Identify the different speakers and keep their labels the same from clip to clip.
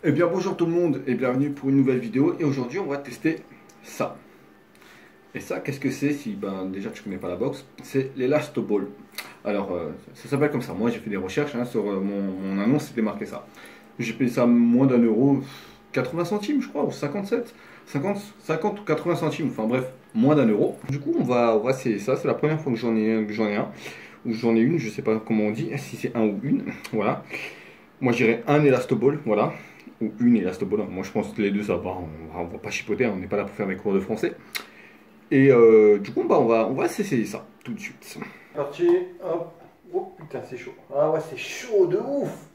Speaker 1: Eh bien bonjour tout le monde et bienvenue pour une nouvelle vidéo et aujourd'hui on va tester ça. Et ça qu'est-ce que c'est si déjà tu connais pas la boxe, c'est l'Elastoball. Alors ça s'appelle comme ça, moi j'ai fait des recherches sur mon annonce, c'était marqué ça. J'ai payé ça moins d'un euro, 80 centimes je crois, ou 57, 50 ou 80 centimes, enfin bref, moins d'un euro. Du coup on va essayer ça, c'est la première fois que j'en ai un, ou j'en ai une, je sais pas comment on dit, si c'est un ou une, voilà. Moi je dirais un Elastoball, voilà. Ou une Elastoball. Moi je pense que les deux ça va, on va pas chipoter, on n'est pas là pour faire des cours de français. Et du coup on va s'essayer ça tout de suite. Parti, hop. Oh putain c'est chaud. Ah ouais c'est chaud de ouf.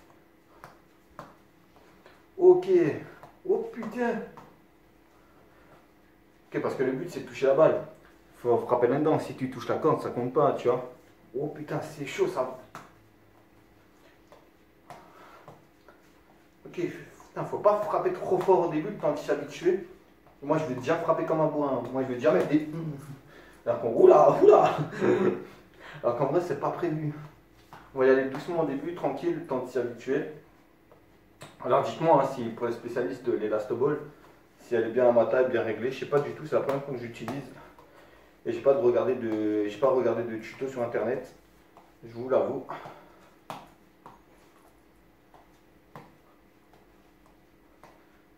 Speaker 1: Ok. Oh putain. Ok parce que le but c'est de toucher la balle. Faut frapper là-dedans, si tu touches la corde ça compte pas, tu vois. Oh putain c'est chaud ça. Ok, putain, faut pas frapper trop fort au début quand tu s'y habitué. Moi je vais déjà frapper comme un bourrin. Moi je vais déjà mettre des. Alors qu'on oula, oula. Alors qu'en vrai c'est pas prévu. On va y aller doucement au début, tranquille, le temps de s'y habituer. Alors dites-moi si pour les spécialistes de l'Elastoball, si elle est bien à ma taille, bien réglée. Je sais pas du tout, c'est la première fois que j'utilise. Et j'ai pas regardé de tuto sur internet. Je vous l'avoue.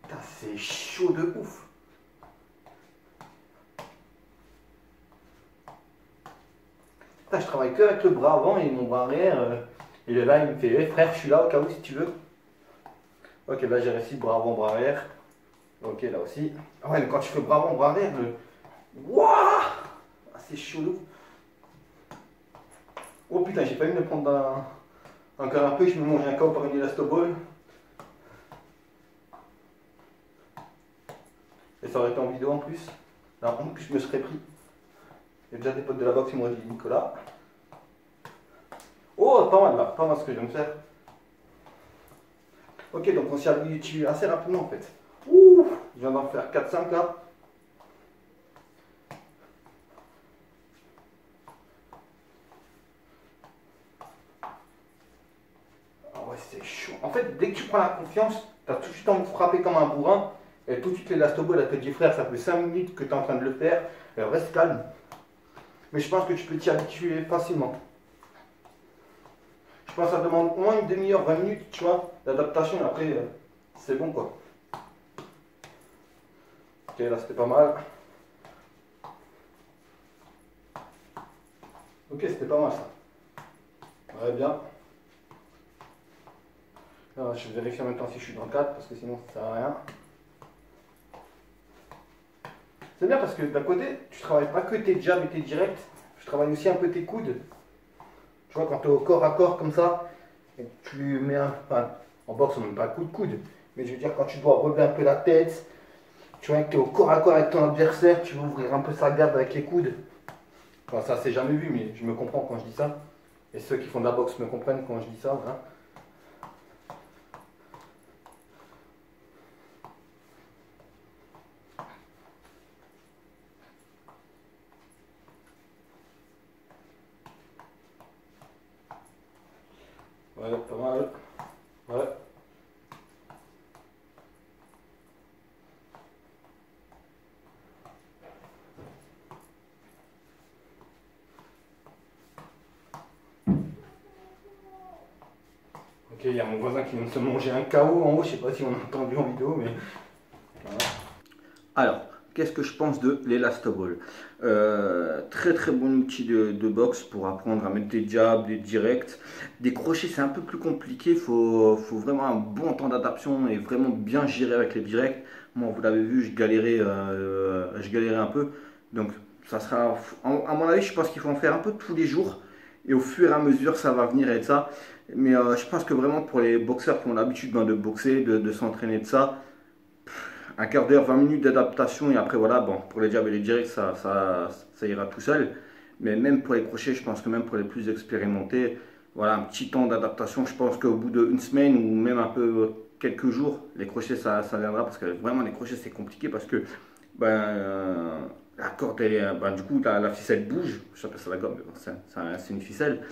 Speaker 1: Putain, c'est chaud de ouf. Putain, je travaille que avec le bras avant et mon bras arrière. Il est là, il me fait hey, frère, je suis là au cas où si tu veux. Ok, là j'ai réussi bras avant, bras arrière. Ok, là aussi. Ah ouais, mais quand tu fais bras avant, bras arrière, Wouah, ah, c'est chaud. Oh putain, j'ai failli me prendre un canapé, je me mange un KO par une Elastoball. Et ça aurait été en vidéo en plus. Là, en plus, je me serais pris. Il y a déjà des potes de la boxe qui m'ont dit Nicolas. Oh, pas mal là, pas mal ce que je viens de faire. Ok, donc on s'y habitue assez rapidement en fait. Ouh, je viens d'en faire 4-5 là. Ah ouais, c'est chaud. En fait, dès que tu prends la confiance, tu as tout de suite envie de frapper comme un bourrin. Et tout de suite, l'Elastoball, elle te dit frère, ça fait 5 minutes que tu es en train de le faire. Reste calme. Mais je pense que tu peux t'y habituer facilement. Je pense que ça demande au moins une demi-heure, 20 minutes, tu vois, d'adaptation. Après, c'est bon quoi. Ok, là c'était pas mal. Ok, c'était pas mal ça. Ouais, bien. Alors, je vais vérifier en même temps si je suis dans le cadre parce que sinon ça sert à rien. C'est bien parce que d'un côté, tu travailles pas que tes jabs et tes directs, tu travailles aussi un peu tes coudes. Tu vois, quand tu es au corps à corps comme ça, et tu mets un. Enfin, en boxe, on ne met pas coup de coude, mais je veux dire, quand tu dois relever un peu la tête, tu vois que tu es au corps à corps avec ton adversaire, tu vas ouvrir un peu sa garde avec les coudes. Enfin, ça, c'est jamais vu, mais je me comprends quand je dis ça. Et ceux qui font de la boxe me comprennent quand je dis ça. Voilà. Ouais, pas mal. Ouais. Ok, il y a mon voisin qui vient de se manger un KO en haut, je sais pas si on a entendu en vidéo, mais. Voilà. Alors, qu'est-ce que je pense de l'Elastoball? Très très bon outil de boxe pour apprendre à mettre des jabs, des directs. Des crochets, c'est un peu plus compliqué, faut vraiment un bon temps d'adaptation et vraiment bien gérer avec les directs. Moi, vous l'avez vu, je galérais un peu. Donc, ça sera, à mon avis, je pense qu'il faut en faire un peu tous les jours. Et au fur et à mesure, ça va venir être ça. Mais je pense que vraiment pour les boxeurs qui ont l'habitude de boxer, de s'entraîner de ça, un quart d'heure, 20 minutes d'adaptation et après voilà, bon, pour les jabs et les directs, ça ira tout seul. Mais même pour les crochets, je pense que même pour les plus expérimentés, voilà, un petit temps d'adaptation, je pense qu'au bout d'une semaine ou même un peu quelques jours, les crochets, ça viendra parce que vraiment les crochets, c'est compliqué parce que la corde, elle est, du coup, la ficelle bouge, j'appelle ça la gomme, mais bon, c'est une ficelle.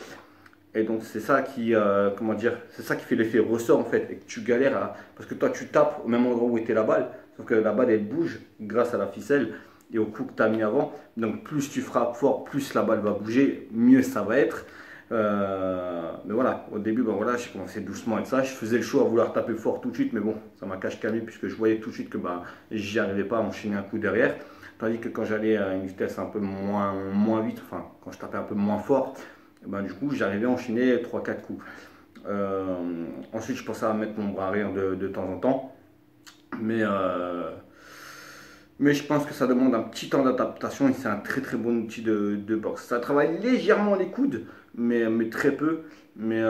Speaker 1: Et donc c'est ça qui, comment dire, c'est ça qui fait l'effet ressort en fait, et que tu galères parce que toi tu tapes au même endroit où était la balle, sauf que la balle elle bouge grâce à la ficelle et au coup que tu as mis avant. Donc plus tu frappes fort, plus la balle va bouger, mieux ça va être. Mais voilà, au début, ben voilà, j'ai commencé doucement avec ça. Je faisais le choix à vouloir taper fort tout de suite, mais bon, ça m'a cache-camé puisque je voyais tout de suite que ben, j'y arrivais pas à enchaîner un coup derrière. Tandis que quand j'allais à une vitesse un peu moins vite, enfin quand je tapais un peu moins fort, ben, du coup j'arrivais à enchaîner 3-4 coups. Ensuite, je pensais à mettre mon bras arrière de temps en temps, mais mais je pense que ça demande un petit temps d'adaptation et c'est un très très bon outil de boxe. Ça travaille légèrement les coudes, mais très peu. Mais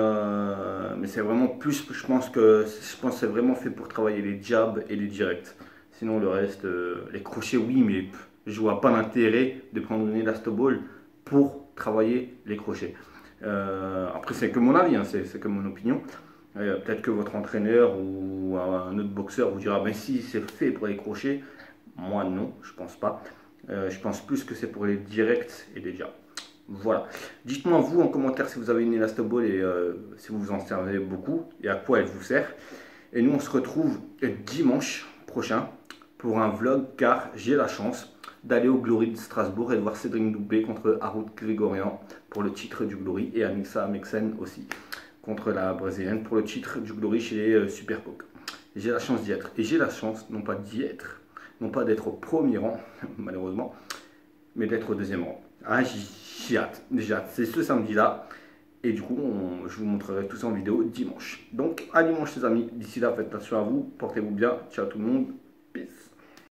Speaker 1: c'est vraiment plus, je pense que c'est vraiment fait pour travailler les jabs et les directs. Sinon le reste, les crochets oui, mais je vois pas l'intérêt de prendre une Elastoball pour travailler les crochets. Après c'est que mon avis, hein, c'est que mon opinion. Peut-être que votre entraîneur ou un autre boxeur vous dira, ben si c'est fait pour les crochets. Moi non, je pense pas. Je pense plus que c'est pour les directs et les jabs. Voilà. Dites-moi vous en commentaire si vous avez une Elastoball et si vous en servez beaucoup et à quoi elle vous sert. Et nous on se retrouve dimanche prochain pour un vlog car j'ai la chance d'aller au Glory de Strasbourg et de voir Cédric Doumbé contre Harut Grigorian pour le titre du Glory et Anissa Meksen aussi contre la brésilienne pour le titre du Glory chez les Super Coq. J'ai la chance d'y être et j'ai la chance non pas d'y être, non pas d'être au premier rang, malheureusement, mais d'être au deuxième rang. Ah, j'ai hâte, c'est ce samedi-là, et du coup, je vous montrerai tout ça en vidéo dimanche. Donc, à dimanche les amis, d'ici là, faites attention à vous, portez-vous bien, ciao tout le monde, peace.